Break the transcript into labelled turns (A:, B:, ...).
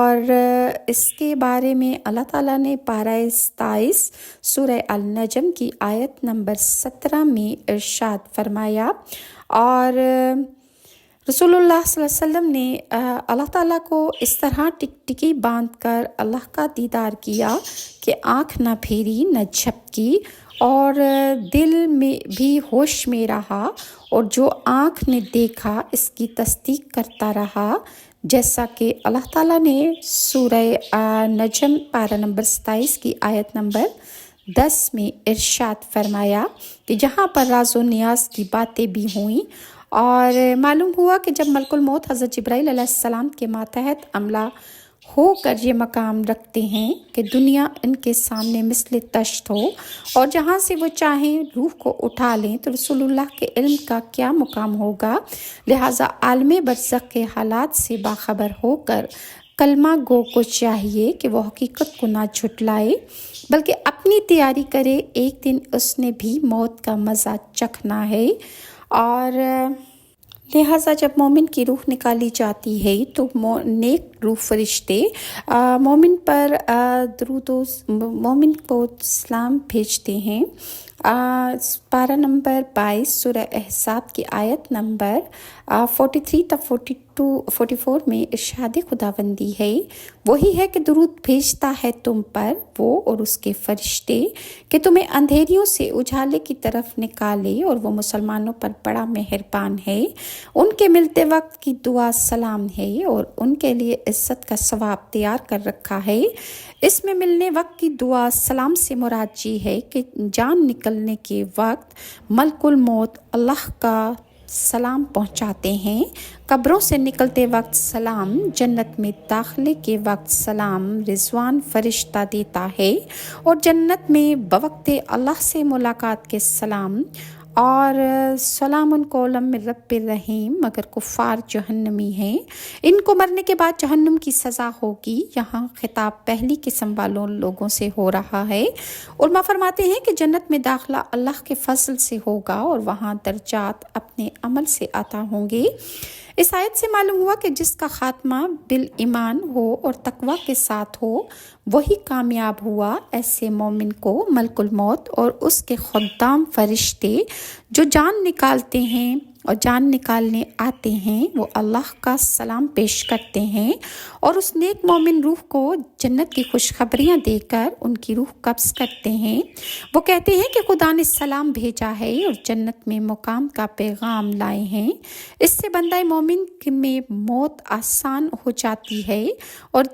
A: اور اس کے بارے میں اللہ تعالیٰ نے پارہ 27 سورہ النجم کی آیت نمبر 17 میں ارشاد فرمایا، اور رسول اللہ صلی اللہ علیہ وسلم نے اللہ تعالیٰ کو اس طرح ٹکٹکی باندھ کر اللہ کا دیدار کیا کہ آنکھ نہ پھیری نہ جھپکی، اور دل میں بھی ہوش میں رہا، اور جو آنکھ نے دیکھا اس کی تصدیق کرتا رہا، جیسا کہ اللہ تعالیٰ نے سورہ نجم پارہ نمبر 27 کی آیت نمبر 10 میں ارشاد فرمایا کہ جہاں پر راز و نیاز کی باتیں بھی ہوئیں، اور معلوم ہوا کہ جب ملک الموت حضرت جبرائیل علیہ السلام کے ماتحت عملہ ہو کر یہ مقام رکھتے ہیں کہ دنیا ان کے سامنے مثل تشت ہو، اور جہاں سے وہ چاہیں روح کو اٹھا لیں، تو رسول اللہ کے علم کا کیا مقام ہوگا۔ لہٰذا عالم برزخ کے حالات سے باخبر ہو کر کلمہ گو کو چاہیے کہ وہ حقیقت کو نہ جھٹلائے، بلکہ اپنی تیاری کرے، ایک دن اس نے بھی موت کا مزہ چکھنا ہے۔ اور لہٰذا جب مومن کی روح نکالی جاتی ہے تو نیک روح فرشتے مومن پر مومن کو سلام بھیجتے ہیں۔ پارہ نمبر 22 سورہ احزاب کی آیت نمبر 43 تا 44 میں ارشاد خداوندی ہے، وہی ہے کہ درود بھیجتا ہے تم پر وہ اور اس کے فرشتے، کہ تمہیں اندھیریوں سے اجالے کی طرف نکالے، اور وہ مسلمانوں پر بڑا مہربان ہے۔ ان کے ملتے وقت کی دعا سلام ہے، اور ان کے لیے عزت کا ثواب تیار کر رکھا ہے۔ اس میں ملنے وقت کی دعا سلام سے مراد یہ ہے کہ جان نکلنے کے وقت ملک الموت اللہ کا سلام پہنچاتے ہیں، قبروں سے نکلتے وقت سلام، جنت میں داخلے کے وقت سلام رضوان فرشتہ دیتا ہے، اور جنت میں بوقت اللہ سے ملاقات کے سلام، اور سلام قولا من رب الرحیم، مگر کفار جہنمی ہیں، ان کو مرنے کے بعد جہنم کی سزا ہوگی۔ یہاں خطاب پہلی قسم والوں لوگوں سے ہو رہا ہے۔ علماء فرماتے ہیں کہ جنت میں داخلہ اللہ کے فضل سے ہوگا، اور وہاں درجات اپنے عمل سے عطا ہوں گے۔ اس آیت سے معلوم ہوا کہ جس کا خاتمہ بالایمان ہو اور تقوی کے ساتھ ہو وہی کامیاب ہوا۔ ایسے مومن کو ملک الموت اور اس کے خدام فرشتے جو جان نکالتے ہیں اور جان نکالنے آتے ہیں، وہ اللہ کا سلام پیش کرتے ہیں، اور اس نیک مومن روح کو جنت کی خوشخبریاں دے کر ان کی روح قبض کرتے ہیں۔ وہ کہتے ہیں کہ خدا نے سلام بھیجا ہے اور جنت میں مقام کا پیغام لائے ہیں۔ اس سے بندہ مومن میں موت آسان ہو جاتی ہے، اور